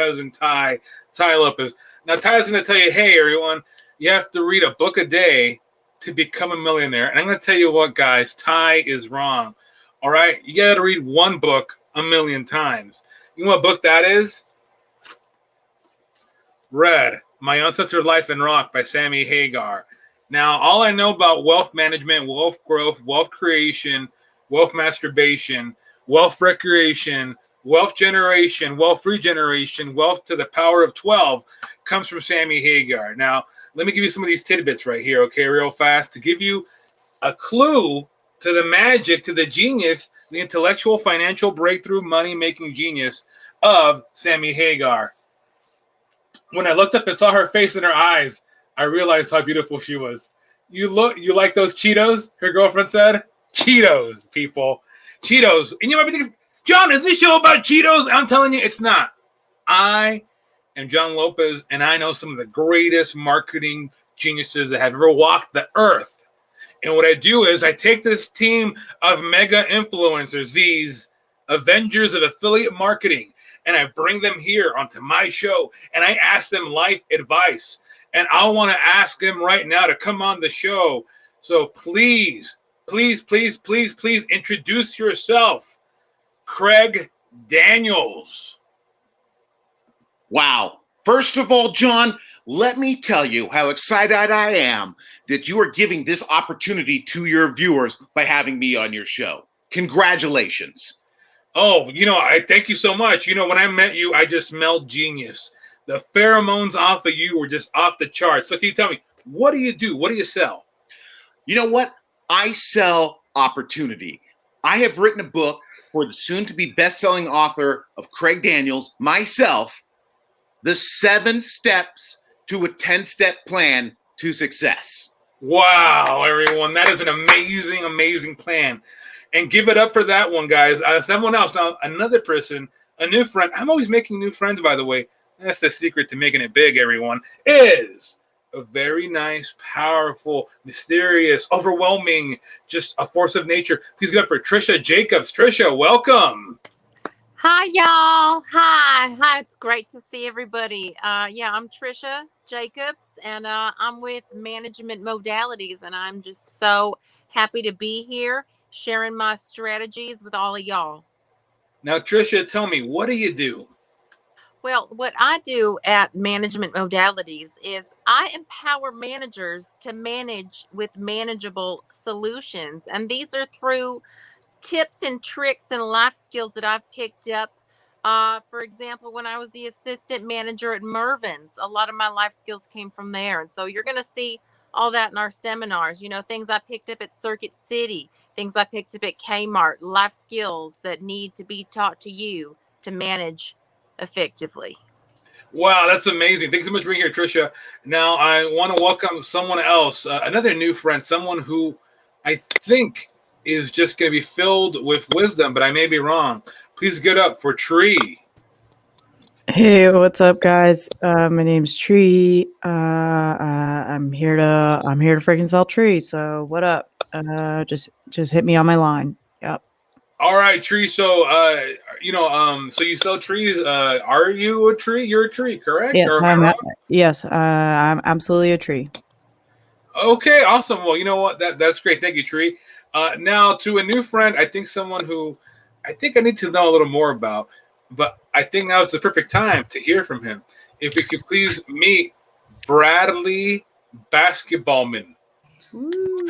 cousin Ty Lopez. Now Ty's going to tell you, hey everyone, you have to read a book a day to become a millionaire. And I'm going to tell you what, guys, Ty is wrong. All right, you got to read one book a million times. You know what book that is? Read My Uncensored Life in Rock by Sammy Hagar. Now, all I know about wealth management, wealth growth, wealth creation, wealth masturbation, wealth recreation, wealth generation, wealth regeneration, wealth to the power of 12 comes from Sammy Hagar. Now, let me give you some of these tidbits right here, okay, real fast, to give you a clue to the magic, to the genius, the intellectual, financial breakthrough, money-making genius of Sammy Hagar. When I looked up and saw her face and her eyes, I realized how beautiful she was. You like those Cheetos? Her girlfriend said. Cheetos, people. Cheetos. And you might be thinking, John, is this show about Cheetos? I'm telling you, it's not. I am Jon Lopez, and I know some of the greatest marketing geniuses that have ever walked the earth. And what I do is I take this team of mega influencers, these Avengers of affiliate marketing, and I bring them here onto my show, and I ask them life advice. And I want to ask them right now to come on the show. So please, please, please, please, please introduce yourself, Craig Daniels. Wow. First of all, John, let me tell you how excited I am that you are giving this opportunity to your viewers by having me on your show. Congratulations. Oh, I thank you so much. When I met you, I just smelled genius. The pheromones off of you were just off the charts. So can you tell me, what do you do? What do you sell? You know what? I sell opportunity. I have written a book for the soon-to-be best-selling author of Craig Daniels, myself, The 7 Steps to a 10-Step Plan to Success. Wow, everyone. That is an amazing, amazing plan. And give it up for that one, guys. Someone else, now another person, a new friend. I'm always making new friends, by the way. That's the secret to making it big, everyone, is a very nice, powerful, mysterious, overwhelming, just a force of nature. Please give it up for Trisha Jacobs. Trisha, welcome. Hi, y'all. Hi. It's great to see everybody. I'm Trisha Jacobs, and I'm with Management Modalities, and I'm just so happy to be here sharing my strategies with all of y'all. Now, Trisha, tell me, what do you do? Well, what I do at Management Modalities is I empower managers to manage with manageable solutions, and these are through tips and tricks and life skills that I've picked up. For example, when I was the assistant manager at Mervyn's, a lot of my life skills came from there. And so you're going to see all that in our seminars, things I picked up at Circuit City, things I picked up at Kmart, life skills that need to be taught to you to manage effectively. Wow, that's amazing. Thanks so much for being here, Trisha. Now, I want to welcome someone else, another new friend, someone who I think is just going to be filled with wisdom, but I may be wrong. Please get up for Tree. Hey, what's up, guys? My name's Tree. I'm here to freaking sell trees. So what up? Just hit me on my line. Yep. All right, Tree. So, so you sell trees. Are you a tree? You're a tree, correct? Yes, I'm absolutely a tree. Okay, awesome. Well, you know what? That's great. Thank you, Tree. Now, to a new friend, I think someone who I think I need to know a little more about, but I think now is the perfect time to hear from him. If we could please meet Bradley Basketballman.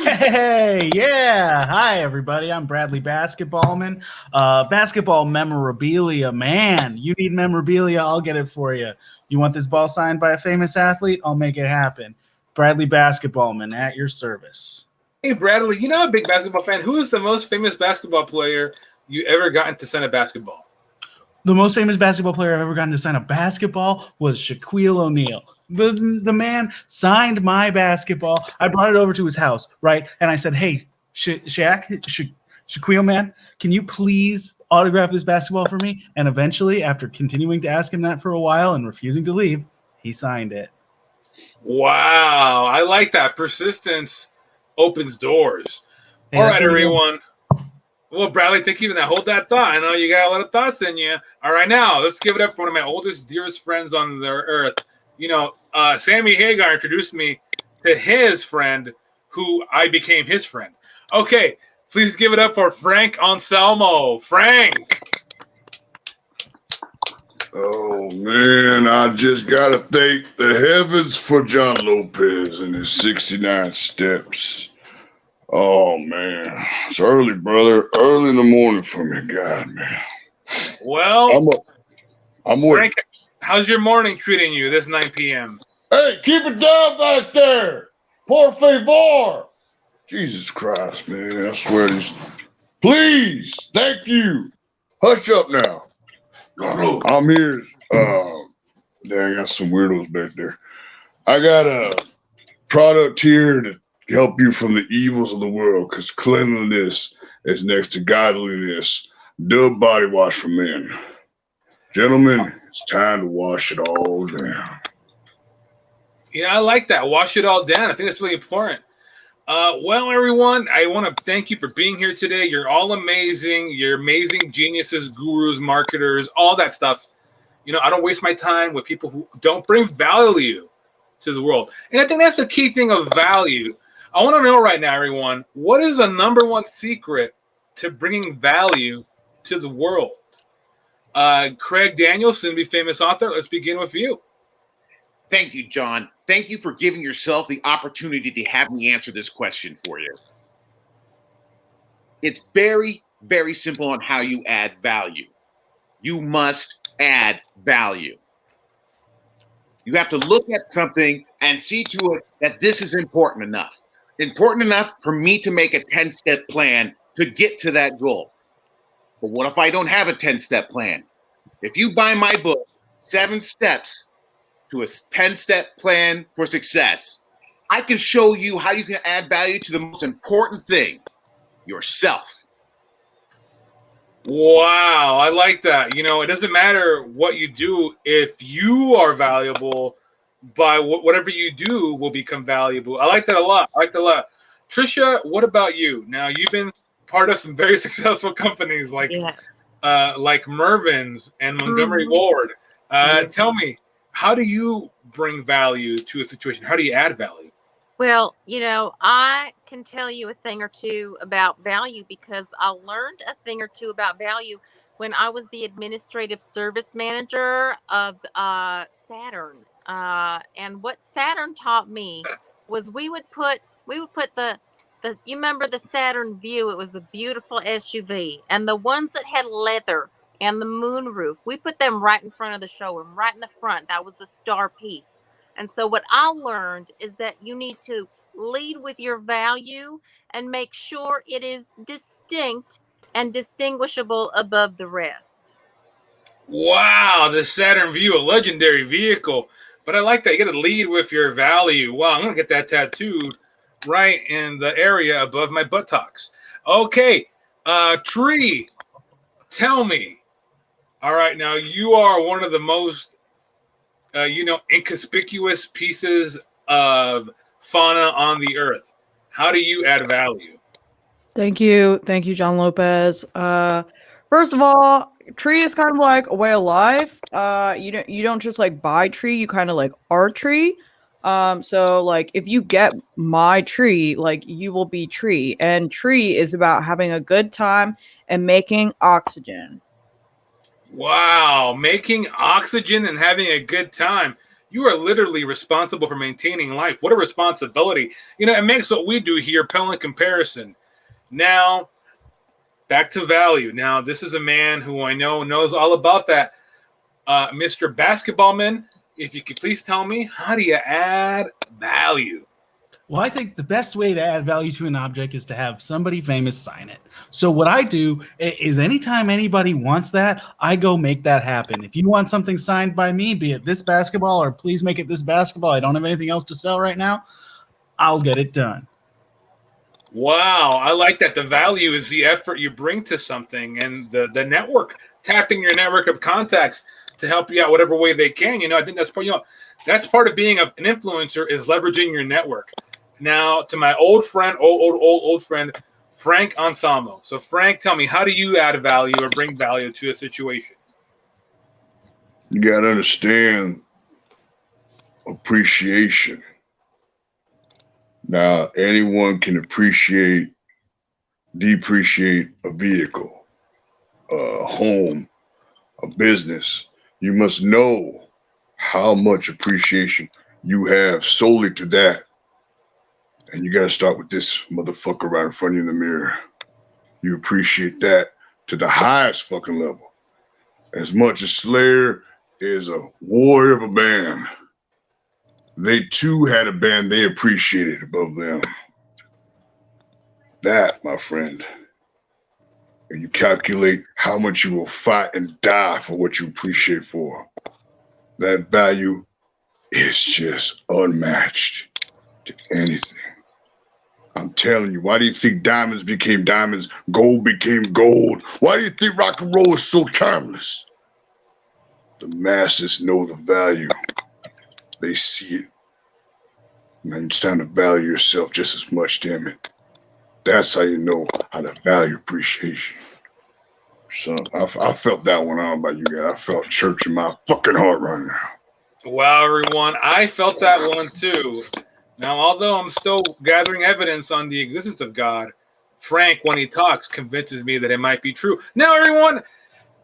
Hey, yeah. Hi, everybody. I'm Bradley Basketballman. Basketball memorabilia, man. You need memorabilia, I'll get it for you. You want this ball signed by a famous athlete? I'll make it happen. Bradley Basketballman at your service. Hey, Bradley, I'm a big basketball fan. Who is the most famous basketball player you ever gotten to sign a basketball? The most famous basketball player I've ever gotten to sign a basketball was Shaquille O'Neal. The man signed my basketball. I brought it over to his house, right? And I said, hey, Shaquille, man, can you please autograph this basketball for me? And eventually, after continuing to ask him that for a while and refusing to leave, he signed it. Wow. I like that. Persistence opens doors. Hey, all right, everyone. Well, Bradley, thank you for that. Hold that thought. I know you got a lot of thoughts in you. All right, now let's give it up for one of my oldest, dearest friends on the earth. Sammy Hagar introduced me to his friend, who I became his friend. Okay, please give it up for Frank Anselmo. Frank. Oh man, I just gotta thank the heavens for Jon Lopez and his 69 steps. Oh man, it's early, brother. Early in the morning for me, God, man. Well, I'm up. I'm with. Frank, how's your morning treating you this 9 p.m.? Hey, keep it down back there. Por favor. Jesus Christ, man. I swear this. Please. Thank you. Hush up now. I'm here. I got some weirdos back there. I got a product here to help you from the evils of the world, because cleanliness is next to godliness. Dove body wash for men. Gentlemen, it's time to wash it all down. Yeah, I like that. Wash it all down. I think that's really important. Well, everyone, I want to thank you for being here today. You're all amazing. You're amazing geniuses, gurus, marketers, all that stuff. I don't waste my time with people who don't bring value to the world. And I think that's the key thing of value. I want to know right now, everyone, what is the number one secret to bringing value to the world? Craig Daniels, soon to be famous author. Let's begin with you. Thank you, John. Thank you for giving yourself the opportunity to have me answer this question for you. It's very, very simple on how you add value. You must add value. You have to look at something and see to it that this is important enough. Important enough for me to make a 10-step plan to get to that goal. But what if I don't have a 10-step plan? If you buy my book, 7 Steps to a 10-step plan for success, I can show you how you can add value to the most important thing, yourself. Wow, I like that. It doesn't matter what you do if you are valuable. By whatever you do will become valuable. I like that a lot. Trisha, what about you? Now, you've been part of some very successful companies like Mervyn's and Montgomery Ward. Tell me, how do you bring value to a situation? How do you add value? Well, I can tell you a thing or two about value because I learned a thing or two about value when I was the administrative service manager of Saturn. And what Saturn taught me was we would put the you remember the Saturn View? It was a beautiful SUV, and the ones that had leather and the moonroof, we put them right in front of the showroom, right in the front. That was the star piece. And so what I learned is that you need to lead with your value and make sure it is distinct and distinguishable above the rest. Wow, the Saturn View, a legendary vehicle. But I like that. You got to lead with your value. Wow, I'm going to get that tattooed right in the area above my buttocks. Okay, Tree, tell me. All right, now you are one of the most, inconspicuous pieces of fauna on the earth. How do you add value? Thank you, Jon Lopez. First of all, tree is kind of like a way of life. You don't just like buy tree, you kind of like are tree. So like if you get my tree, like you will be tree, and tree is about having a good time and making oxygen. Wow, making oxygen and having a good time. You are literally responsible for maintaining life. What a responsibility. It makes what we do here pale in comparison. Now, back to value. Now, this is a man who I know knows all about that. Mr. Basketballman, if you could please tell me, how do you add value? Well, I think the best way to add value to an object is to have somebody famous sign it. So what I do is anytime anybody wants that, I go make that happen. If you want something signed by me, be it this basketball or please make it this basketball, I don't have anything else to sell right now, I'll get it done. Wow, I like that. The value is the effort you bring to something and the network, tapping your network of contacts to help you out whatever way they can. I think that's that's part of being an influencer is leveraging your network. Now, to my old friend, old friend, Frank Anselmo. So, Frank, tell me, how do you add value or bring value to a situation? You got to understand appreciation. Now, anyone can depreciate a vehicle, a home, a business. You must know how much appreciation you have solely to that. And you got to start with this motherfucker right in front of you in the mirror. You appreciate that to the highest fucking level. As much as Slayer is a warrior of a band, they too had a band they appreciated above them. That, my friend, and you calculate how much you will fight and die for what you appreciate for. That value is just unmatched to anything. I'm telling you, why do you think diamonds became diamonds, gold became gold? Why do you think rock and roll is so timeless? The masses know the value. They see it. Man, it's time to value yourself just as much, damn it. That's how you know how to value appreciation. So I felt that one out about you guys. I felt church in my fucking heart right now. Wow, everyone. I felt that one too. Now, although I'm still gathering evidence on the existence of God, Frank, when he talks, convinces me that it might be true. Now, everyone,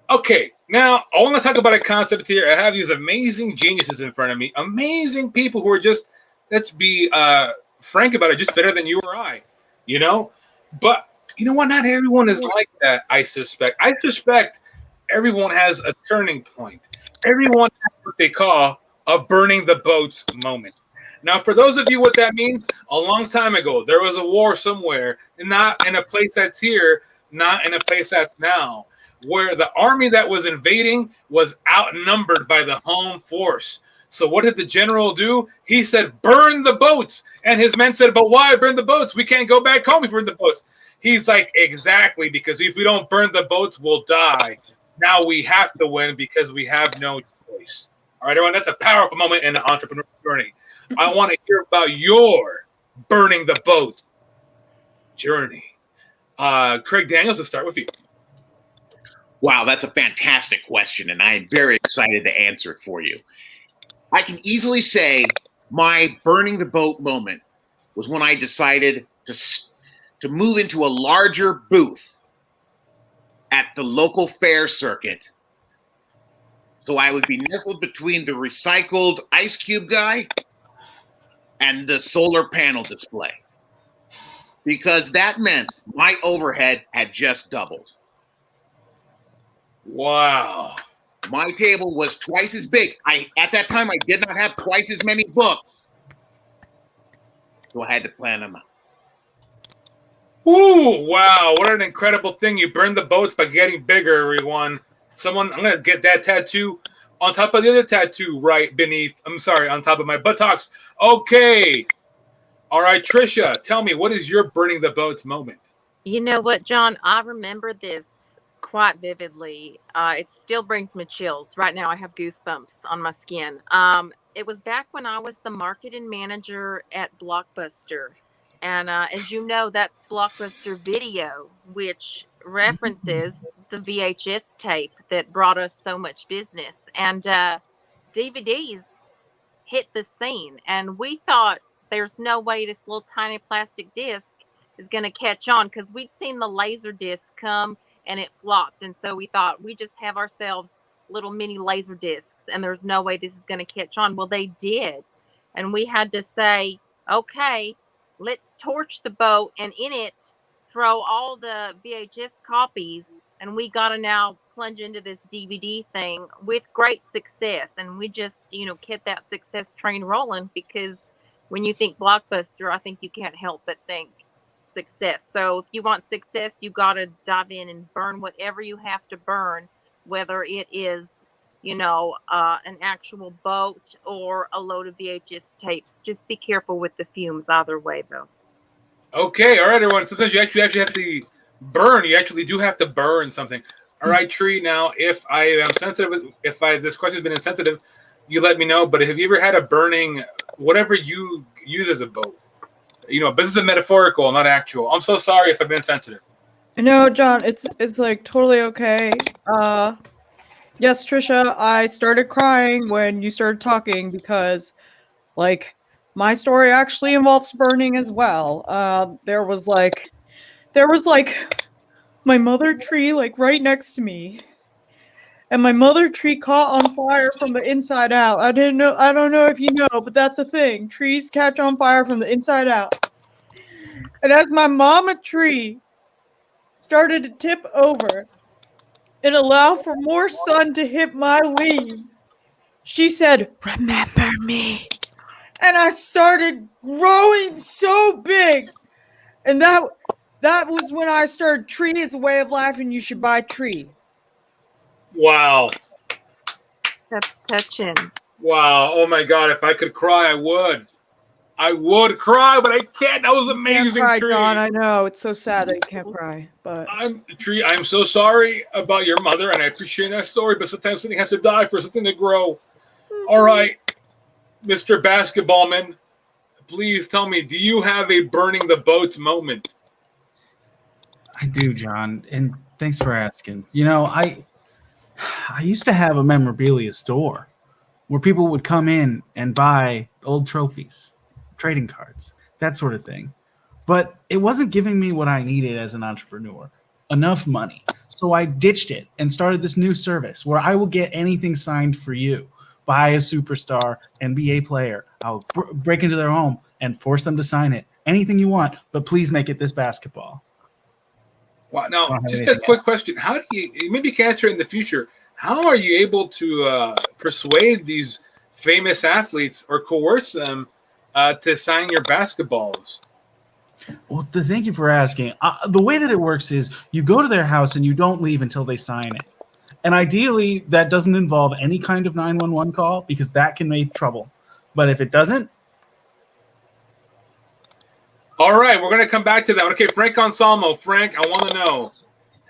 okay, now I want to talk about a concept here. I have these amazing geniuses in front of me, amazing people who are just, let's be frank about it, just better than you or I, you know? But you know what? Not everyone is like that, I suspect. I suspect everyone has a turning point. Everyone has what they call a burning the boats moment. Now, for those of you what that means, a long time ago, there was a war somewhere, not in a place that's here, not in a place that's now, where the army that was invading was outnumbered by the home force. So what did the general do? He said, burn the boats. And his men said, but why burn the boats? We can't go back home if we burn the boats. He's like, exactly, because if we don't burn the boats, we'll die. Now we have to win because we have no choice. All right, everyone, that's a powerful moment in the entrepreneurial journey. I want to hear about your burning the boat journey. Craig Daniels, let's start with you. Wow, that's a fantastic question, and I am very excited to answer it for you. I can easily say my burning the boat moment was when I decided to move into a larger booth at the local fair circuit. So I would be nestled between the recycled ice cube guy and the solar panel display, because that meant my overhead had just doubled. Wow. My table was twice as big. At that time, I did not have twice as many books, so I had to plan them out. Ooh, wow. What an incredible thing. You burned the boats by getting bigger, everyone. I'm going to get that tattoo on top of the other tattoo on top of my buttocks. Okay. All right, Trisha, tell me, what is your burning the boats moment? You know what, John? I remember this quite vividly. It still brings me chills. Right now, I have goosebumps on my skin. It was back when I was the marketing manager at Blockbuster. And as you know, that's Blockbuster Video, which references the VHS tape that brought us so much business. And DVDs hit the scene. And we thought there's no way this little tiny plastic disc is going to catch on, because we'd seen the laser disc come and it flopped. And so we thought we just have ourselves little mini laser discs and there's no way this is going to catch on. Well, they did. And we had to say, okay, let's torch the boat and in it throw all the VHS copies. And we got to now plunge into this DVD thing with great success. And we just, kept that success train rolling, because when you think Blockbuster, I think you can't help but think success. So if you want success, you got to dive in and burn whatever you have to burn, whether it is, an actual boat or a load of VHS tapes. Just be careful with the fumes either way, though. Okay, all right, everyone. Sometimes you actually have to burn. You actually do have to burn something. All right, Tree. Now, if I am sensitive, this question has been insensitive, you let me know. But have you ever had a burning, whatever you use as a boat, But this is metaphorical, not actual. I'm so sorry if I've been sensitive. No, John, it's like totally okay. Yes, Trisha, I started crying when you started talking because, like, my story actually involves burning as well. There was like my mother tree like right next to me, and my mother tree caught on fire from the inside out. I don't know if you know, but that's a thing. Trees catch on fire from the inside out. And as my mama tree started to tip over and allow for more sun to hit my leaves, she said, "Remember me." And I started growing so big. And that was when I started Tree is a way of life and you should buy Tree. Wow. That's touching. Wow. Oh my God. If I could cry, I would. I would cry, but I can't. That was amazing, Cry, Tree. John, I know. It's so sad that you can't cry. But Tree, I'm so sorry about your mother, and I appreciate that story, but sometimes something has to die for something to grow. All right, Mr. Basketballman, please tell me, do you have a burning the boats moment? I do, John, and thanks for asking. I used to have a memorabilia store where people would come in and buy old trophies, trading cards, that sort of thing. But it wasn't giving me what I needed as an entrepreneur, enough money. So I ditched it and started this new service where I will get anything signed for you. Buy a superstar, NBA player. I'll break into their home and force them to sign it. Anything you want, but please make it this basketball. Wow. Now, just a quick question. How do you, maybe you can answer it in the future, how are you able to persuade these famous athletes or coerce them to sign your basketballs? Well, thank you for asking. The way that it works is you go to their house and you don't leave until they sign it. And ideally, that doesn't involve any kind of 911 call because that can make trouble. But if it doesn't, all right, we're going to come back to that. Okay, Frank Anselmo. Frank, I want to know,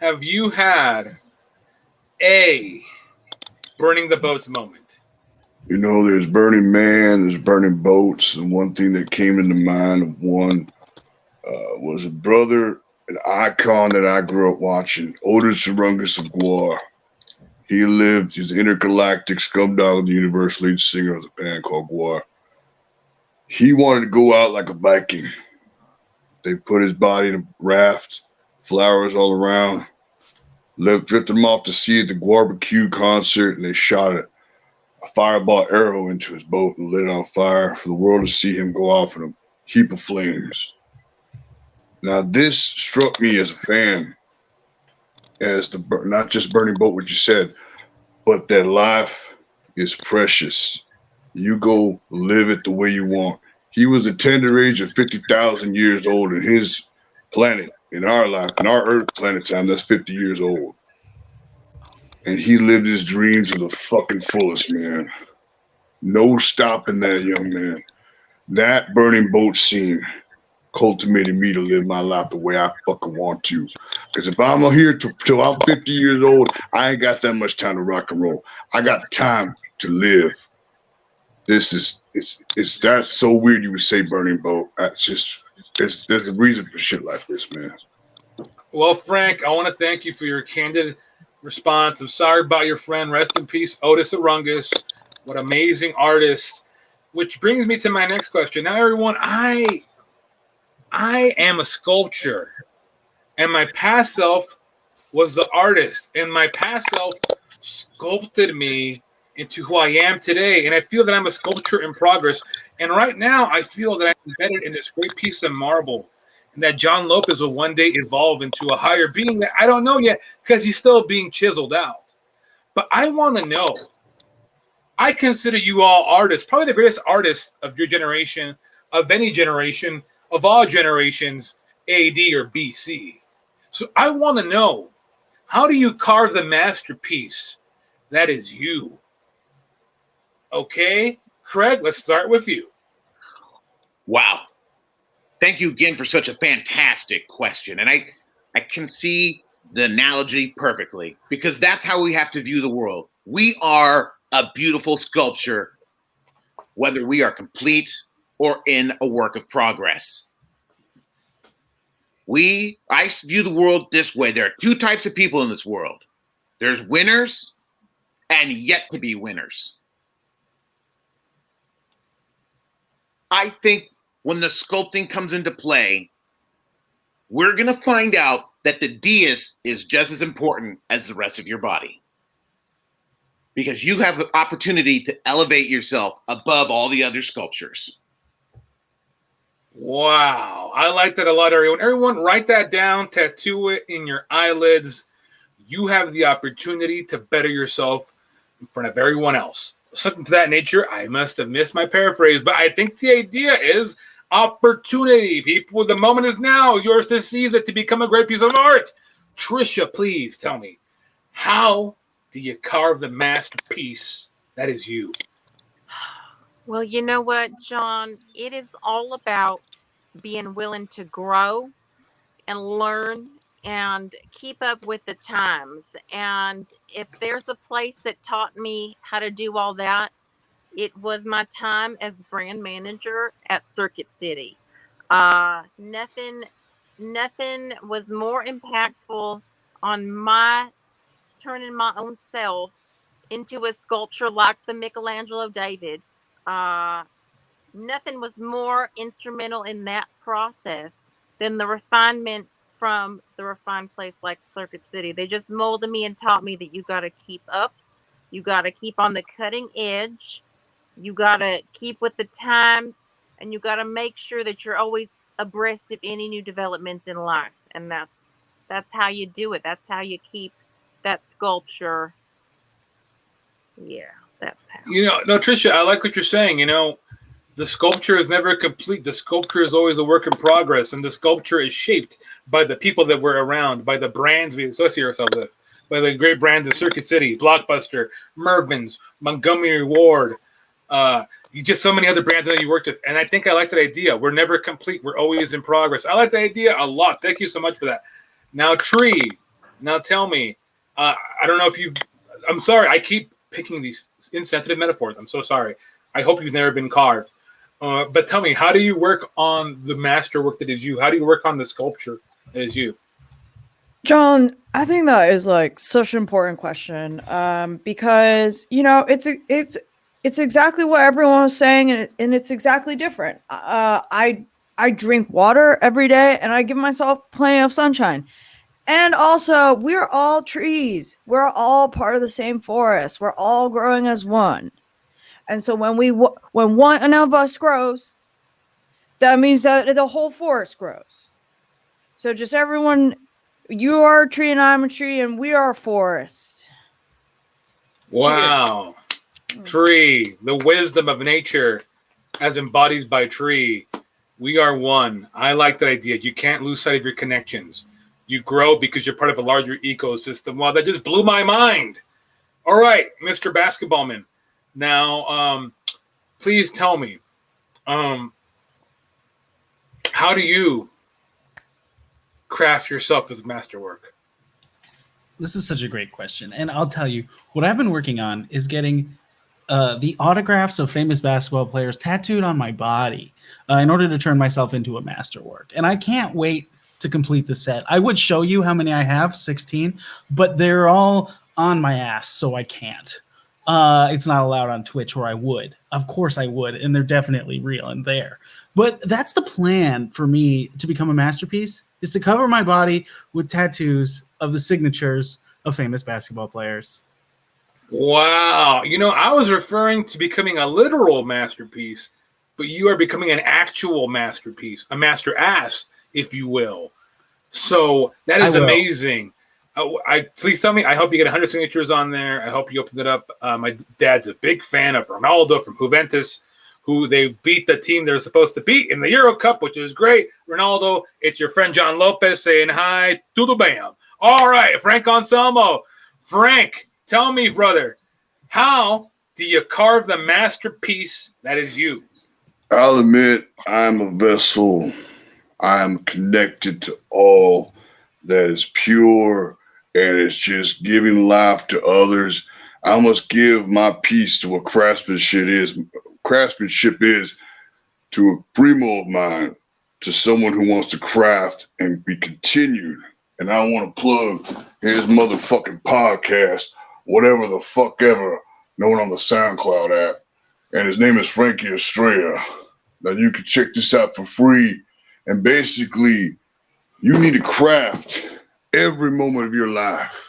have you had a burning the boats moment? There's Burning Man, there's Burning Boats, and one thing that came into mind of one was a brother, an icon that I grew up watching, Otis Arungus of Guar. He's an intergalactic scum dog of the universe, lead singer of the band called Guar. He wanted to go out like a Viking. They put his body in a raft, flowers all around, drifted him off to sea at the Guarbecue concert, and they shot a fireball arrow into his boat and lit it on fire for the world to see him go off in a heap of flames. Now, this struck me as a fan, as not just burning boat, what you said, but that life is precious. You go live it the way you want. He was a tender age of 50,000 years old in his planet, in our life, in our Earth planet time, that's 50 years old. And he lived his dreams to the fucking fullest, man. No stopping that young man. That burning boat scene cultivated me to live my life the way I fucking want to. Because if I'm here till I'm 50 years old, I ain't got that much time to rock and roll. I got time to live. That's so weird you would say burning boat. There's a reason for shit like this, man. Well, Frank, I want to thank you for your candid response. I'm sorry about your friend. Rest in peace, Otis Arungus. What amazing artist. Which brings me to my next question. Now, everyone, I am a sculptor, and my past self was the artist, and my past self sculpted me into who I am today. And I feel that I'm a sculpture in progress. And right now, I feel that I'm embedded in this great piece of marble, and that Jon Lopez will one day evolve into a higher being that I don't know yet because he's still being chiseled out. But I want to know, I consider you all artists, probably the greatest artists of your generation, of any generation, of all generations, AD or BC. So I want to know, how do you carve the masterpiece that is you? Okay, Craig, let's start with you. Wow. Thank you again for such a fantastic question. And I can see the analogy perfectly because that's how we have to view the world. We are a beautiful sculpture, whether we are complete or in a work of progress. I view the world this way. There are two types of people in this world. There's winners and yet to be winners. I think when the sculpting comes into play, we're going to find out that the dais is just as important as the rest of your body. Because you have the opportunity to elevate yourself above all the other sculptures. Wow. I like that a lot, everyone. Everyone, write that down, tattoo it in your eyelids. You have the opportunity to better yourself in front of everyone else. Something to that nature. I must have missed my paraphrase, but I think the idea is opportunity. People, the moment is now. Yours to seize it to become a great piece of art. Trisha, please tell me, how do you carve the masterpiece that is you? Well, you know what, John? It is all about being willing to grow and learn and keep up with the times. And if there's a place that taught me how to do all that, it was my time as brand manager at Circuit City. Nothing was more impactful on my turning my own self into a sculpture like the Michelangelo David. Nothing was more instrumental in that process than the refinement from the refined place like Circuit City. They just molded me and taught me that you got to keep up. You got to keep on the cutting edge. You got to keep with the times, and you got to make sure that you're always abreast of any new developments in life. And that's how you do it. That's how you keep that sculpture. Yeah, that's how. No, Trisha, I like what you're saying. The sculpture is never complete. The sculpture is always a work in progress, and the sculpture is shaped by the people that we're around, by the brands we associate ourselves with, by the great brands of Circuit City, Blockbuster, Mervyn's, Montgomery Ward, just so many other brands that you worked with. And I think I like that idea. We're never complete. We're always in progress. I like that idea a lot. Thank you so much for that. Now, Tree, tell me, I don't know if I'm sorry. I keep picking these insensitive metaphors. I'm so sorry. I hope you've never been carved. But tell me, how do you work on the masterwork that is you? How do you work on the sculpture that is you? John, I think that is like such an important question, because it's exactly what everyone was saying, and it's exactly different. I drink water every day, and I give myself plenty of sunshine. And also, we're all trees. We're all part of the same forest. We're all growing as one. And so when one of us grows, that means that the whole forest grows. So just everyone, you are a tree and I'm a tree and we are a forest. Wow. Tree, the wisdom of nature as embodied by tree. We are one. I like that idea. You can't lose sight of your connections. You grow because you're part of a larger ecosystem. Wow, that just blew my mind. All right, Mr. Basketballman. Now, please tell me, how do you craft yourself as masterwork? This is such a great question. And I'll tell you, what I've been working on is getting the autographs of famous basketball players tattooed on my body in order to turn myself into a masterwork. And I can't wait to complete the set. I would show you how many I have, 16, but they're all on my ass, so I can't. It's not allowed on Twitch, or I would. Of course I would, and they're definitely real and there. But that's the plan for me to become a masterpiece, is to cover my body with tattoos of the signatures of famous basketball players. Wow. I was referring to becoming a literal masterpiece, but you are becoming an actual masterpiece, a master ass, if you will. So that is amazing. Please tell me, I hope you get 100 signatures on there. I hope you open it up. My dad's a big fan of Ronaldo from Juventus, who they beat the team they're supposed to beat in the Euro Cup, which is great. Ronaldo, it's your friend Jon Lopez saying hi to the bam. All right, Frank Anselmo. Frank, tell me, brother, how do you carve the masterpiece that is you? I'll admit I'm a vessel. I am connected to all that is pure and it's just giving life to others. I must give my piece to what craftsmanship is to a primo of mine. to someone who wants to craft and be continued. And I want to plug his motherfucking podcast, whatever the fuck ever, known on the SoundCloud app. And his name is Frankie Estrella. Now you can check this out for free. And basically, you need to craft every moment of your life.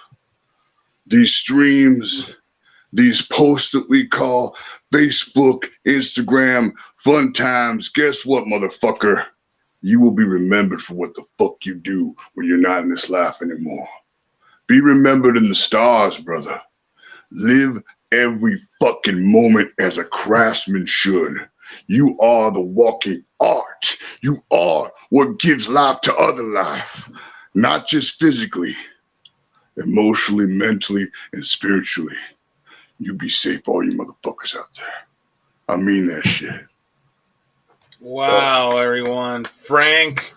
These streams, these posts that we call Facebook, Instagram, fun times. Guess what, motherfucker? You will be remembered for what the fuck you do when you're not in this life anymore. Be remembered in the stars, brother. Live every fucking moment as a craftsman should. You are the walking art. You are what gives life to other life, not just physically, emotionally, mentally, and spiritually. You be safe, all you motherfuckers out there. I mean that shit. Wow, everyone. Frank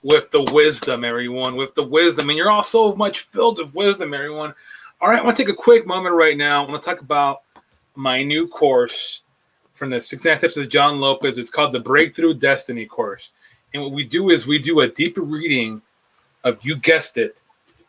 with the wisdom, everyone, with the wisdom. And you're all so much filled with wisdom, everyone. All right, I want to take a quick moment right now. I want to talk about my new course from the 69 Steps of Jon Lopez. It's called the Breakthrough Destiny course. And what we do is we do a deeper reading of, you guessed it,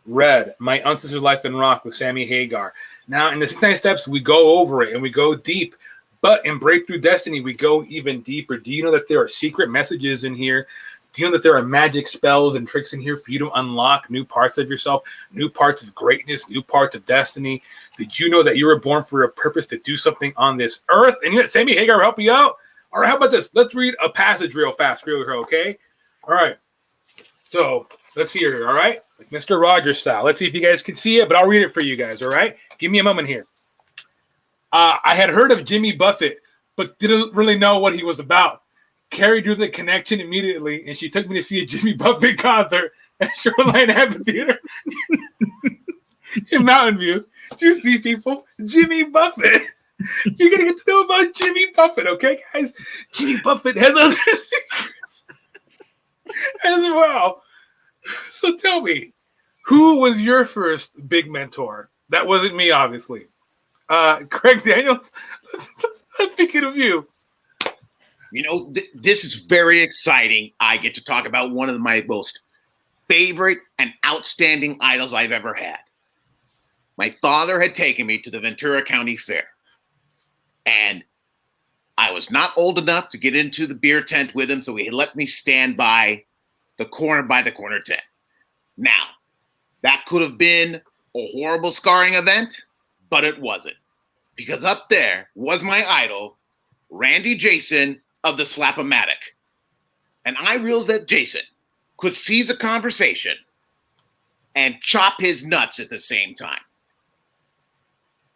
Red, My Ancestor's Life in Rock with Sammy Hagar. Now, in the 69 Steps, we go over it and we go deep. But in Breakthrough Destiny, we go even deeper. Do you know that there are secret messages in here? Do you know that there are magic spells and tricks in here for you to unlock new parts of yourself, new parts of greatness, new parts of destiny? Did you know that you were born for a purpose to do something on this earth? And you know, Sammy Hagar will help you out. All right, how about this? Let's read a passage real fast, okay? All right. So let's hear it, all right? Like Mr. Rogers style. Let's see if you guys can see it, but I'll read it for you guys, all right? Give me a moment here. I had heard of Jimmy Buffett, but didn't really know what he was about. Carrie drew the connection immediately, and she took me to see a Jimmy Buffett concert at Shoreline Amphitheater in Mountain View. Do you see, people? Jimmy Buffett. You're going to get to know about Jimmy Buffett, okay, guys? Jimmy Buffett has other secrets as well. So tell me, who was your first big mentor? That wasn't me, obviously. Craig Daniels, let's speaking of you. You know, this is very exciting. I get to talk about one of my most favorite and outstanding idols I've ever had. My father had taken me to the Ventura County Fair, and I was not old enough to get into the beer tent with him, so he let me stand by the corner tent. Now, that could have been a horrible scarring event, but it wasn't, because up there was my idol, Randy Jason of the Slap-O-Matic. And I realized that Jason could seize a conversation and chop his nuts at the same time.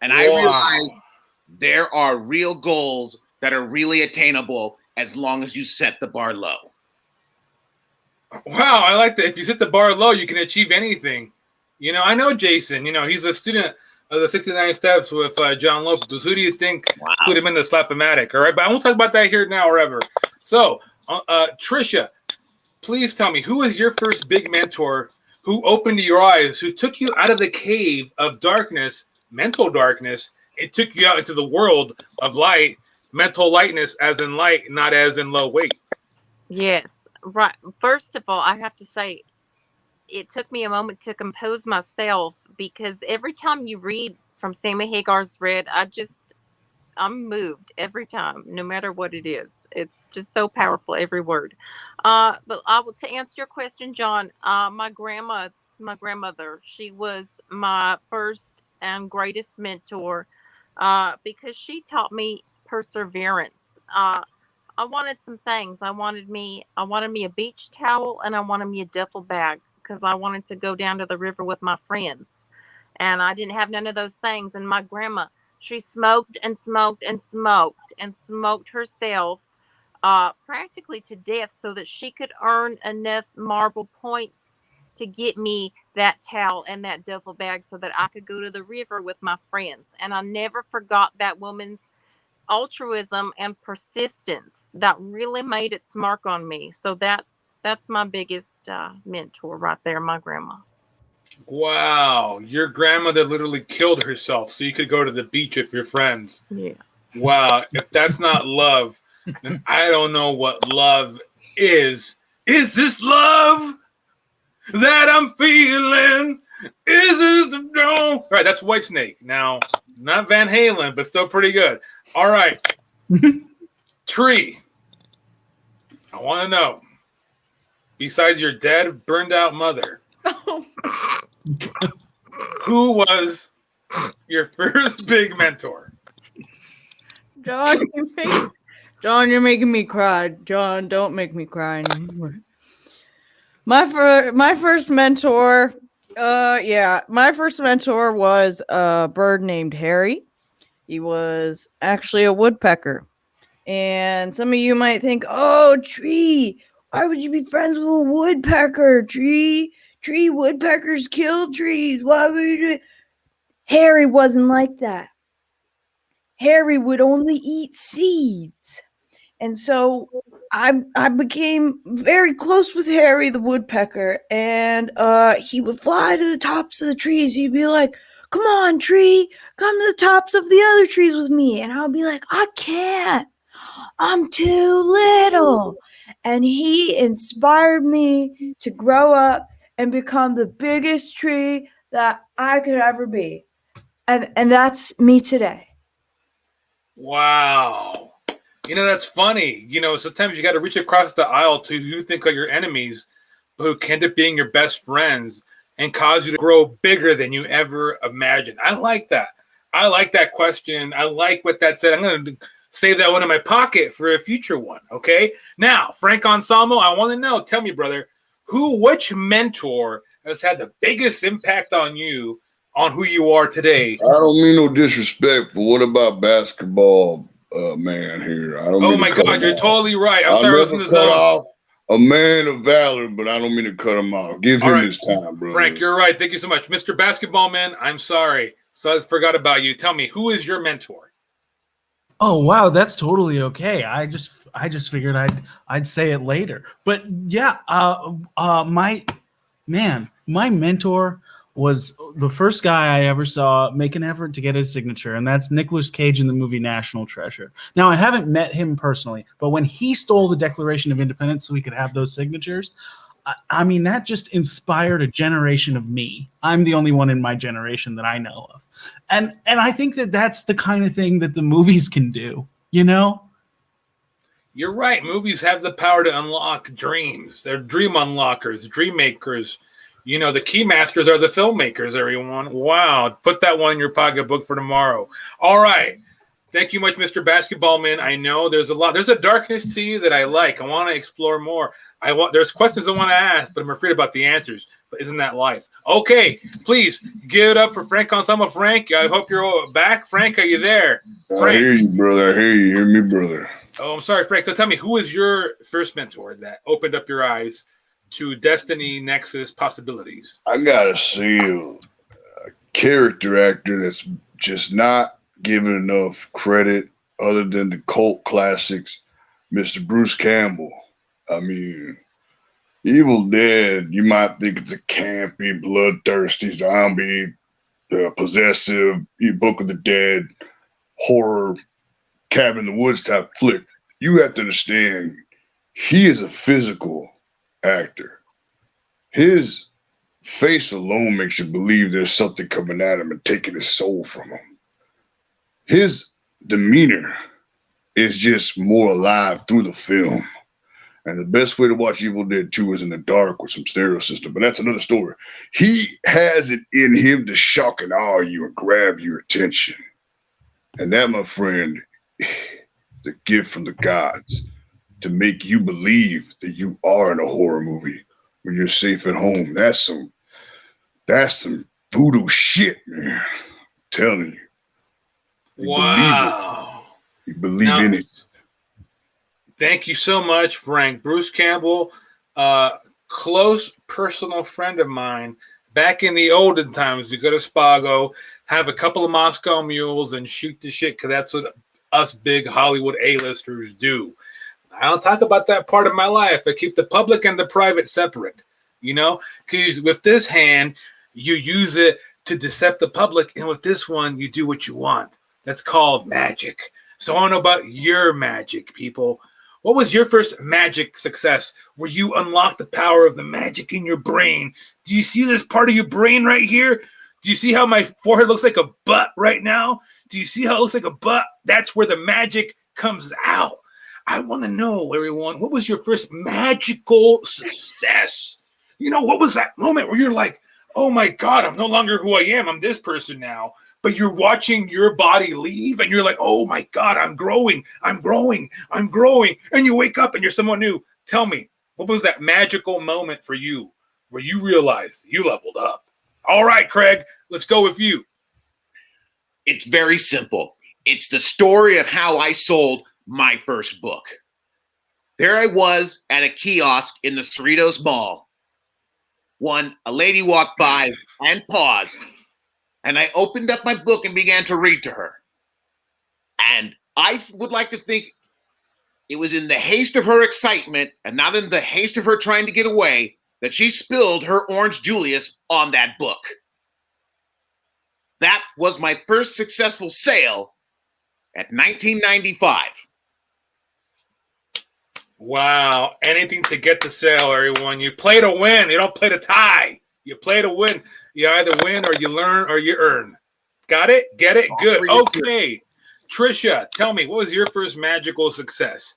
And I realized there are real goals that are really attainable as long as you set the bar low. Wow, I like that. If you set the bar low, you can achieve anything. You know, I know Jason. You know, he's a student of the 69 Steps with Jon Lopez. Who do you think put him in the Slap-O-Matic? All right, but I won't talk about that here now or ever. So, Trisha, please tell me, who was your first big mentor who opened your eyes, who took you out of the cave of darkness, mental darkness, and took you out into the world of light, mental lightness as in light, not as in low weight? Yes, right. First of all, I have to say, it took me a moment to compose myself, because every time you read from Sammy Hagar's Red, I'm moved every time, no matter what it is. It's just so powerful, every word. But to answer your question, John, my grandmother, she was my first and greatest mentor, because she taught me perseverance. I wanted some things. I wanted me a beach towel, and I wanted me a duffel bag, because I wanted to go down to the river with my friends. And I didn't have none of those things. And my grandma, she smoked and smoked and smoked and smoked herself practically to death, so that she could earn enough marble points to get me that towel and that duffel bag so that I could go to the river with my friends. And I never forgot that woman's altruism and persistence. That really made its mark on me. So that's my biggest mentor right there, my grandma. Wow, your grandmother literally killed herself so you could go to the beach with your friends. Yeah. Wow, if that's not love, then I don't know what love is Is this love that I'm feeling? Is this no? All right, that's Whitesnake. Now, not Van Halen, but still pretty good. All right. Tree. I want to know, besides your dead, burned out mother, who was your first big mentor? John, you're making me cry. John, don't make me cry anymore. My first mentor, my first mentor was a bird named Harry. He was actually a woodpecker. And some of you might think, oh, Tree, why would you be friends with a woodpecker? Tree, woodpeckers kill trees. Why would you do it? Harry wasn't like that. Harry would only eat seeds. And so I became very close with Harry the woodpecker, and he would fly to the tops of the trees. He'd be like, come on, Tree, come to the tops of the other trees with me. And I'll be like, I can't. I'm too little. And he inspired me to grow up and become the biggest tree that I could ever be. And that's me today. Wow. That's funny. Sometimes you got to reach across the aisle to who you think are your enemies, but who can end up being your best friends and cause you to grow bigger than you ever imagined. I like that. I like that question. I like what that said. I'm going to save that one in my pocket for a future one. Okay. Now, Frank Anselmo, I want to know, tell me, brother, which mentor has had the biggest impact on you on who you are today? I don't mean no disrespect, but what about basketball man here? I don't. Oh my God, you're totally right. I'm sorry, I was in the cut zone. off a man of valor, but I don't mean to cut him off. Give him his time, bro. Frank, you're right. Thank you so much, Mr. Basketballman. I'm sorry, so I forgot about you. Tell me, who is your mentor? Oh wow, that's totally okay. I just figured I'd say it later. But yeah, my mentor was the first guy I ever saw make an effort to get his signature, and that's Nicolas Cage in the movie National Treasure. Now, I haven't met him personally, but when he stole the Declaration of Independence so we could have those signatures, I mean, that just inspired a generation of me. I'm the only one in my generation that I know of. And I think that that's the kind of thing that the movies can do, You're right. Movies have the power to unlock dreams. They're dream unlockers, dream makers. The key masters are the filmmakers, everyone. Wow. Put that one in your pocketbook for tomorrow. All right. Thank you much, Mr. Basketballman. I know there's a darkness to you that I like. I want to explore more. There's questions I want to ask, but I'm afraid about the answers. But isn't that life? Okay, please give it up for Frank Anselmo. Frank, I hope you're back. Frank, are you there? Frank. I hear you, brother. I hear you. Hear me, brother. Oh, I'm sorry, Frank. So tell me, who was your first mentor that opened up your eyes to Destiny Nexus possibilities? I gotta see a character actor that's just not given enough credit other than the cult classics, Mr. Bruce Campbell. I mean, Evil Dead, you might think it's a campy, bloodthirsty, zombie, possessive, Book of the Dead, horror, cabin in the woods type flick. You have to understand, he is a physical actor. His face alone makes you believe there's something coming at him and taking his soul from him. His demeanor is just more alive through the film. And the best way to watch Evil Dead 2 is in the dark with some stereo system, but that's another story. He has it in him to shock and awe you and grab your attention. And that, my friend, the gift from the gods to make you believe that you are in a horror movie when you're safe at home. That's some voodoo shit, man. I'm telling you. Wow. You believe in it. Thank you so much, Frank. Bruce Campbell, close personal friend of mine. Back in the olden times, we go to Spago, have a couple of Moscow mules, and shoot the shit, because that's what us big Hollywood A-listers do. I don't talk about that part of my life. I keep the public and the private separate, because with this hand, you use it to decept the public, and with this one, you do what you want. That's called magic. So I want to know about your magic, people. What was your first magic success where you unlocked the power of the magic in your brain? Do you see this part of your brain right here? Do you see how my forehead looks like a butt right now? Do you see how it looks like a butt? That's where the magic comes out. I want to know, everyone, what was your first magical success? You know, what was that moment where you're like, oh my God, I'm no longer who I am. I'm this person now. But you're watching your body leave and you're like, oh my God, I'm growing. I'm growing. I'm growing. And you wake up and you're someone new. Tell me, what was that magical moment for you where you realized you leveled up? All right, Craig, let's go with you. It's very simple. It's the story of how I sold my first book. There I was at a kiosk in the Cerritos Mall. A lady walked by and paused, and I opened up my book and began to read to her. And I would like to think it was in the haste of her excitement and not in the haste of her trying to get away that she spilled her Orange Julius on that book. That was my first successful sale at 1995. Wow. Anything to get the sale, everyone. You play to win. You don't play to tie. You play to win. You either win or you learn or you earn. Got it? Get it? Good. Okay. Trisha, tell me, what was your first magical success?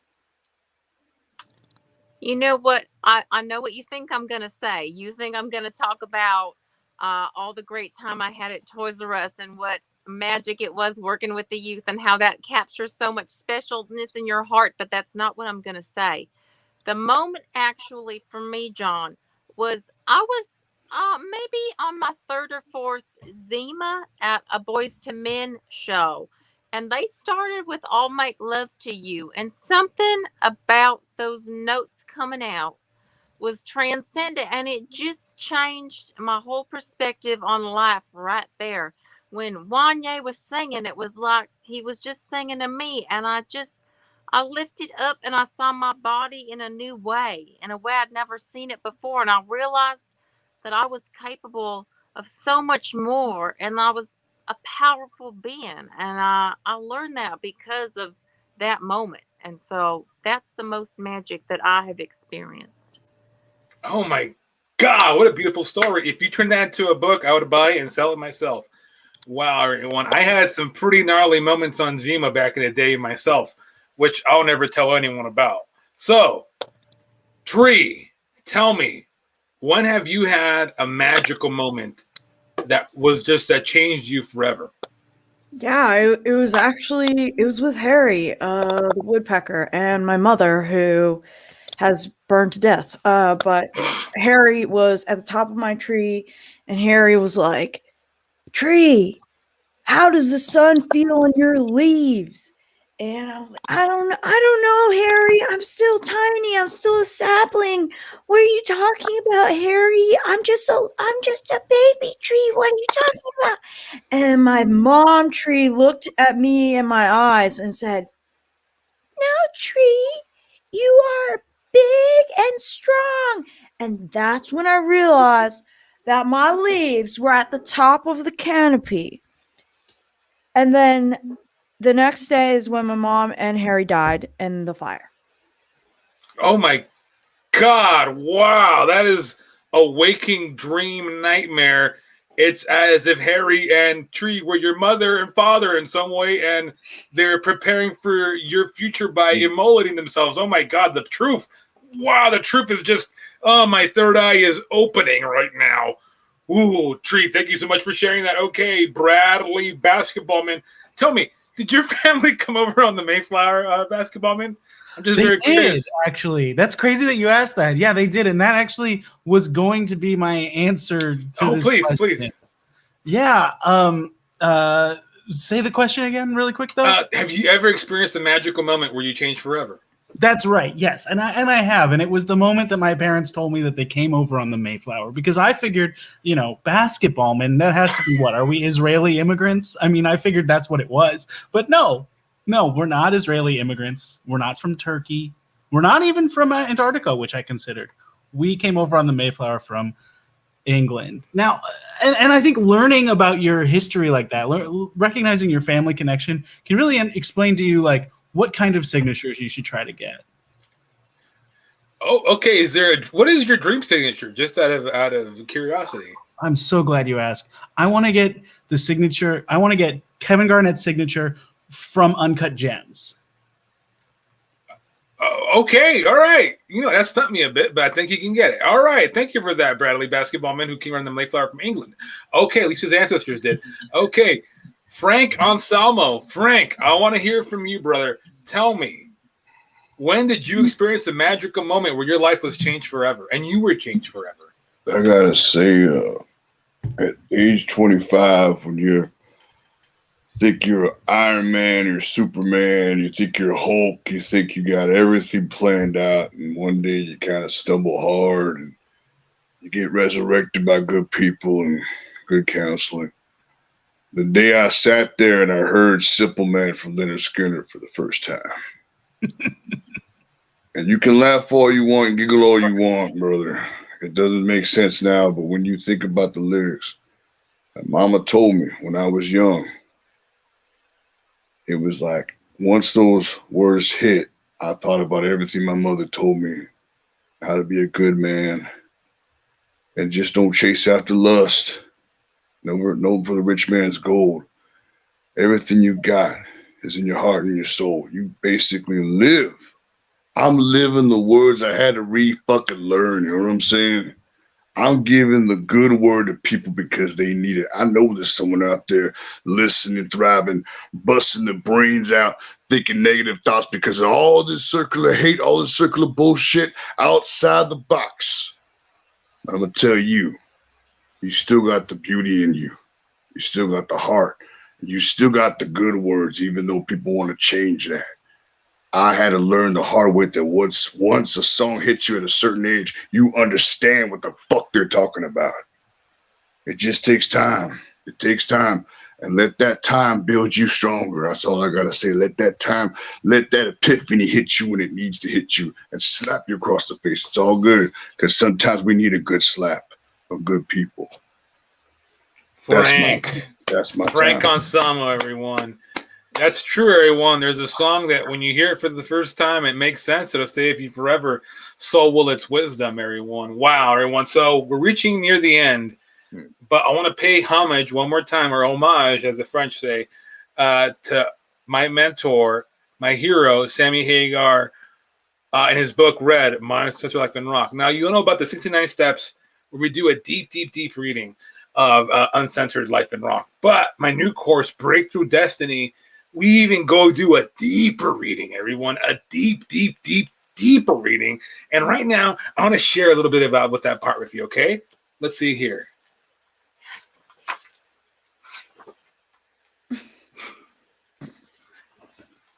You know what? I know what you think I'm going to say. You think I'm going to talk about all the great time I had at Toys R Us and what magic it was working with the youth and how that captures so much specialness in your heart, but that's not what I'm going to say. The moment actually for me, John, was I was maybe on my third or fourth Zima at a Boys to Men show. And they started with I'll Make Love to You. And something about those notes coming out was transcendent. And it just changed my whole perspective on life right there. When Wanye was singing, it was like he was just singing to me. And I lifted up and I saw my body in a new way, in a way I'd never seen it before. And I realized that I was capable of so much more. And I was a powerful being, and I learned that because of that moment. And so that's the most magic that I have experienced. Oh my God, what a beautiful story. If you turned that into a book, I would buy it and sell it myself. Wow, everyone. I had some pretty gnarly moments on Zima back in the day myself, which I'll never tell anyone about. So, Tree, tell me, when have you had a magical moment that changed you forever? Yeah, it was with Harry, the woodpecker, and my mother, who has burned to death. But Harry was at the top of my tree, and Harry was like, "Tree, how does the sun feel on your leaves?" And I was like, I don't know, Harry. I'm still tiny. I'm still a sapling. What are you talking about, Harry? I'm just a baby tree. What are you talking about? And my mom tree looked at me in my eyes and said, "No, Tree, you are big and strong." And that's when I realized that my leaves were at the top of the canopy. And then the next day is when my mom and Harry died in the fire. Oh my God. Wow. That is a waking dream nightmare. It's as if Harry and Tree were your mother and father in some way, and they're preparing for your future by immolating themselves. Oh my God, the truth. Wow, the truth is just, oh, my third eye is opening right now. Ooh, Tree, thank you so much for sharing that. Okay, Bradley Basketballman, tell me, did your family come over on the Mayflower, Basketballman? I'm just very curious. Actually. That's crazy that you asked that. Yeah, they did. And that actually was going to be my answer to this question. Please. Yeah. Say the question again really quick, though. Have you ever experienced a magical moment where you changed forever? That's right. Yes. And I have. And it was the moment that my parents told me that they came over on the Mayflower, because I figured, Basketballman, that has to be what? Are we Israeli immigrants? I mean, I figured that's what it was. But no, we're not Israeli immigrants. We're not from Turkey. We're not even from Antarctica, which I considered. We came over on the Mayflower from England. Now, and I think learning about your history like that, recognizing your family connection can really explain to you, like, what kind of signatures you should try to get. Oh, okay. What is your dream signature? Just out of curiosity. I'm so glad you asked. I want to get the signature. I want to get Kevin Garnett's signature from Uncut Gems. Oh, okay, all right. That stumped me a bit, but I think you can get it. All right, thank you for that, Bradley Basketballman, who came around the Mayflower from England. Okay, at least his ancestors did. Okay, Frank Anselmo. Frank, I want to hear from you, brother. Tell me, when did you experience a magical moment where your life was changed forever, and you were changed forever? I gotta say, at age 25, when you think you're Iron Man, you're Superman, you think you're Hulk, you think you got everything planned out, and one day you kind of stumble hard and you get resurrected by good people and good counseling. The day I sat there and I heard Simple Man from Leonard Skinner for the first time. And you can laugh all you want and giggle all you want, brother. It doesn't make sense now, but when you think about the lyrics, my mama told me when I was young, it was like once those words hit, I thought about everything my mother told me, how to be a good man, and just don't chase after lust. No for the rich man's gold. Everything you got is in your heart and your soul. You basically live. I'm living the words I had to fucking learn. You know what I'm saying? I'm giving the good word to people because they need it. I know there's someone out there listening, thriving, busting their brains out, thinking negative thoughts because of all this circular hate, all this circular bullshit outside the box. I'm going to tell you, you still got the beauty in you. You still got the heart. You still got the good words, even though people want to change that. I had to learn the hard way that once a song hits you at a certain age, you understand what the fuck they're talking about. It just takes time. It takes time. And let that time build you stronger. That's all I got to say. Let that epiphany hit you when it needs to hit you and slap you across the face. It's all good because sometimes we need a good slap of good people. Frank. That's my Frank time. Anselmo, everyone. That's true, everyone. There's a song that when you hear it for the first time, it makes sense. It'll stay with you forever. So will its wisdom, everyone. Wow, everyone. So we're reaching near the end, but I want to pay homage one more time, or homage, as the French say, to my mentor, my hero, Sammy Hagar, in his book, Red, My Ancestral Life in Rock. Now, you know about the 69 steps where we do a deep, deep, deep reading of Uncensored Life in Rock. But my new course, Breakthrough Destiny, we even go do a deeper reading, everyone, a deep, deep, deep, deeper reading. And right now, I want to share a little bit about what that part with you, okay? Let's see here.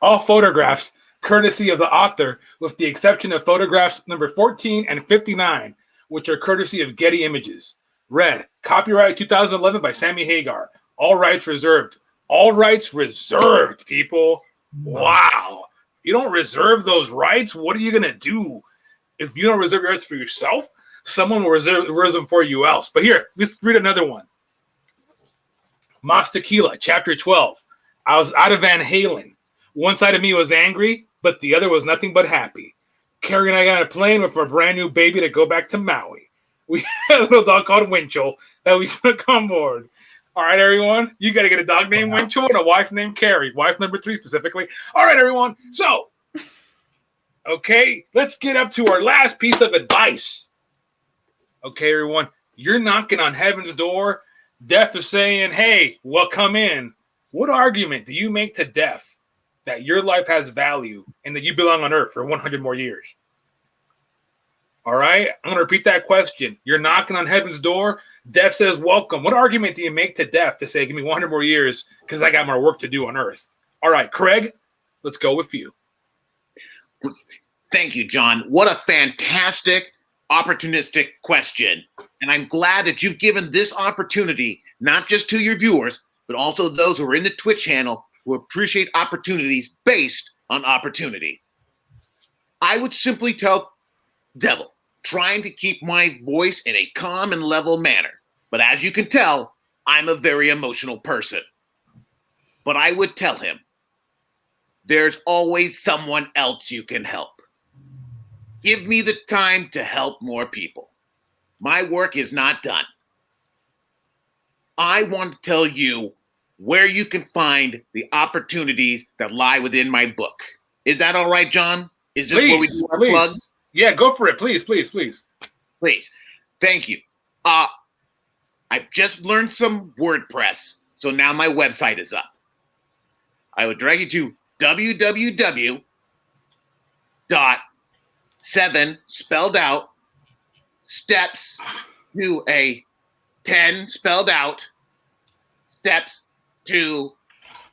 All photographs, courtesy of the author, with the exception of photographs number 14 and 59, which are courtesy of Getty Images. Red, copyright 2011 by Sammy Hagar. All rights reserved. All rights reserved, people. Wow. You don't reserve those rights? What are you going to do? If you don't reserve your rights for yourself, someone will reserve them for you else. But here, let's read another one. Mas Tequila, chapter 12. I was out of Van Halen. One side of me was angry, but the other was nothing but happy. Carrie and I got on a plane with our brand new baby to go back to Maui. We had a little dog called Winchell that we took on board. All right, everyone. You got to get a dog named Winchell and a wife named Carrie. Wife number 3 specifically. All right, everyone. So, okay, let's get up to our last piece of advice. Okay, everyone. You're knocking on heaven's door. Death is saying, hey, well, come in. What argument do you make to death that your life has value and that you belong on earth for 100 more years? All right, I'm going to repeat that question. You're knocking on heaven's door. Death says, welcome. What argument do you make to death to say, give me 100 more years because I got more work to do on earth? All right, Craig, let's go with you. Thank you, John. What a fantastic, opportunistic question. And I'm glad that you've given this opportunity, not just to your viewers, but also those who are in the Twitch channel who appreciate opportunities based on opportunity. I would simply tell Devil, trying to keep my voice in a calm and level manner. But as you can tell, I'm a very emotional person. But I would tell him, there's always someone else you can help. Give me the time to help more people. My work is not done. I want to tell you where you can find the opportunities that lie within my book. Is that all right, John? Is this where we do our plugs? Yeah, go for it. Please, please, please. Please. Thank you. I've just learned some WordPress, so now my website is up. I would direct you to www.7 spelled out steps to a 10 spelled out steps to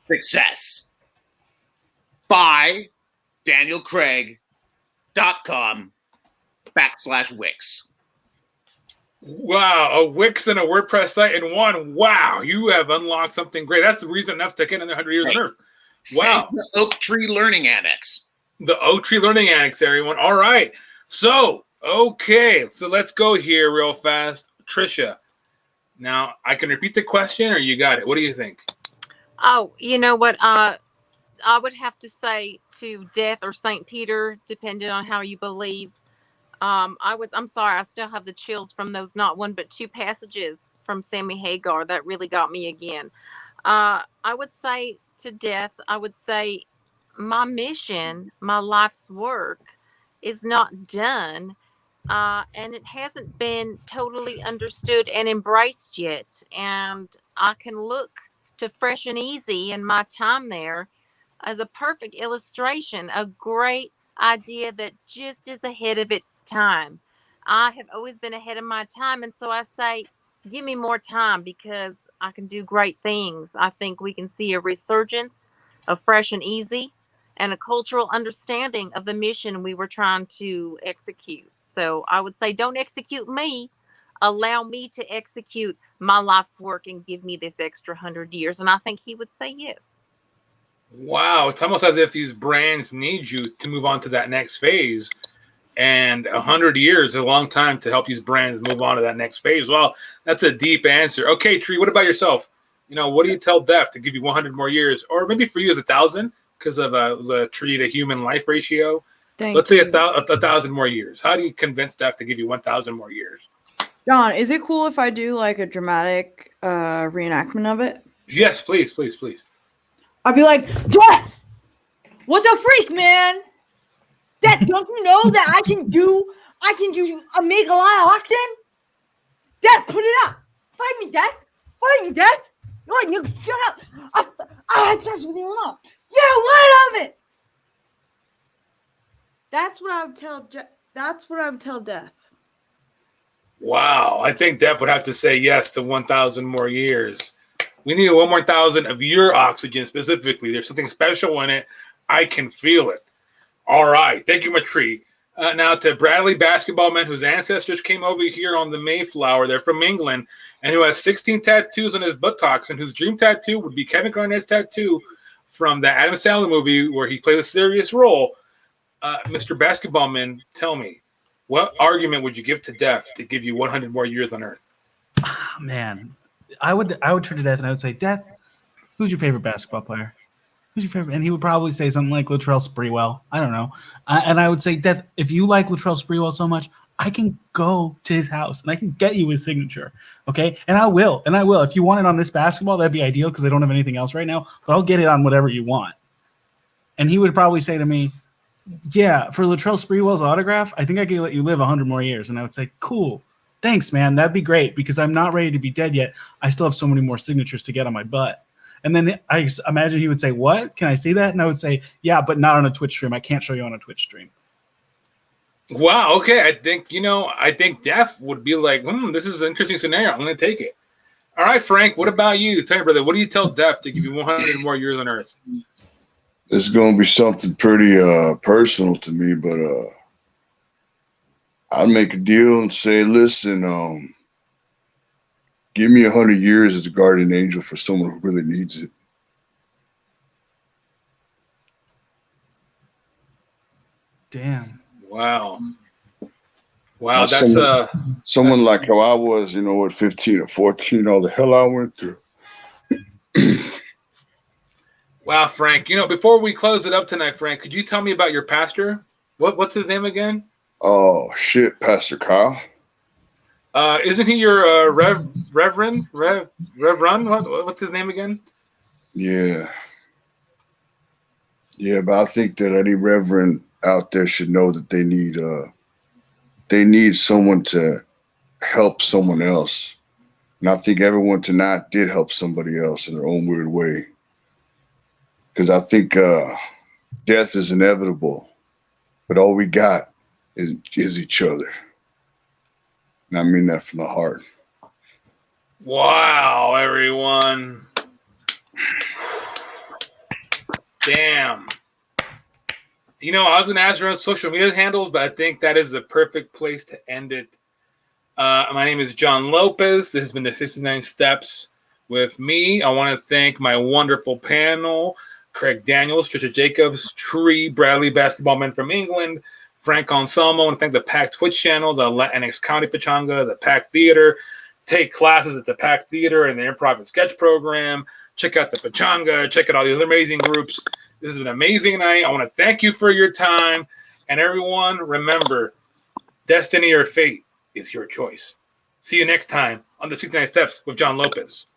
success by danielcraig.com/Wix. Wow, a Wix and a WordPress site in one. Wow, you have unlocked something great. That's the reason enough to get in 100 years on Earth. Wow. The Oak Tree Learning Annex. The Oak Tree Learning Annex, everyone. All right. So, okay. So let's go here real fast. Trisha, now I can repeat the question or you got it. What do you think? Oh, you know what? I would have to say to death or St. Peter, depending on how you believe. I'm sorry, I still have the chills from those not one but two passages from Sammy Hagar that really got me again. I would say to death, I would say my mission, my life's work is not done. And it hasn't been totally understood and embraced yet. And I can look to Fresh and Easy and my time there as a perfect illustration, a great idea that just is ahead of its time. I have always been ahead of my time. And so I say, give me more time because I can do great things. I think we can see a resurgence of Fresh and Easy and a cultural understanding of the mission we were trying to execute. So I would say, don't execute me. Allow me to execute my life's work and give me this extra 100 years. And I think he would say yes. Wow, it's almost as if these brands need you to move on to that next phase. And 100 years is a long time to help these brands move on to that next phase. Well, that's a deep answer. Okay, Tree, what about yourself? What do you tell Death to give you 100 more years? Or maybe for you is 1,000 because of the tree to human life ratio. So let's say 1,000 more years. How do you convince Death to give you 1,000 more years? John, is it cool if I do like a dramatic reenactment of it? Yes, please, please, please. I'd be like, Death! What the freak, man? Death, don't you know that I can make a lot of oxen? Death, put it up. Fight me, Death. Fight me, Death. You shut up. I had sex with your mom. Yeah, what of it? That's what I would tell Death. Wow, I think Death would have to say yes to 1,000 more years. We need 1 more 1,000 of your oxygen specifically. There's something special in it. I can feel it. All right. Thank you, Matri. Now to Bradley Basketballman, whose ancestors came over here on the Mayflower. They're from England, and who has 16 tattoos on his buttocks, and whose dream tattoo would be Kevin Garnett's tattoo from the Adam Sandler movie where he played a serious role. Mr. Basketballman, tell me, what argument would you give to Death to give you 100 more years on Earth? Oh, man, I would turn to Death and I would say, Death, who's your favorite basketball player? Who's your favorite? And he would probably say something like Latrell Sprewell. I don't know. And I would say, Death, if you like Latrell Sprewell so much, I can go to his house and I can get you his signature. Okay. And I will. If you want it on this basketball, that'd be ideal because I don't have anything else right now, but I'll get it on whatever you want. And he would probably say to me, yeah, for Latrell Sprewell's autograph, I think I can let you live 100 more years. And I would say, cool. Thanks, man. That'd be great because I'm not ready to be dead yet. I still have so many more signatures to get on my butt. And then I imagine he would say, what? Can I see that? And I would say, yeah, but not on a Twitch stream. I can't show you on a Twitch stream. Wow. Okay. I think Death would be like, this is an interesting scenario. I'm going to take it. All right, Frank, what about you? Tell me, brother, what do you tell Death to give you 100 more years on Earth? It's going to be something pretty personal to me, but I'd make a deal and say, listen, give me 100 years as a guardian angel for someone who really needs it. Damn. Wow. Now, That's someone like how I was, at 15 or 14, all the hell I went through. Wow, Frank. Before we close it up tonight, Frank, could you tell me about your pastor? What's his name again? Oh shit, Pastor Kyle. Isn't he your Reverend? What's his name again? Yeah. Yeah, but I think that any reverend out there should know that they need someone to help someone else. And I think everyone tonight did help somebody else in their own weird way. Because I think death is inevitable, but all we got is each other. And I mean that from the heart. Wow, everyone. Damn. You know, I was going to ask around social media handles, but I think that is the perfect place to end it. My name is Jon Lopez. This has been the 69 Steps with me. I want to thank my wonderful panel, Craig Daniels, Trisha Jacobs, Tree, Bradley, Basketballman from England, Frank Anselmo. I want to thank the PAC Twitch channels, Latinx County Pachanga, the PAC Theater. Take classes at the PAC Theater and the Improv and Sketch Program. Check out the Pachanga. Check out all these amazing groups. This is an amazing night. I want to thank you for your time. And everyone, remember, destiny or fate is your choice. See you next time on the 69 Steps with Jon Lopez.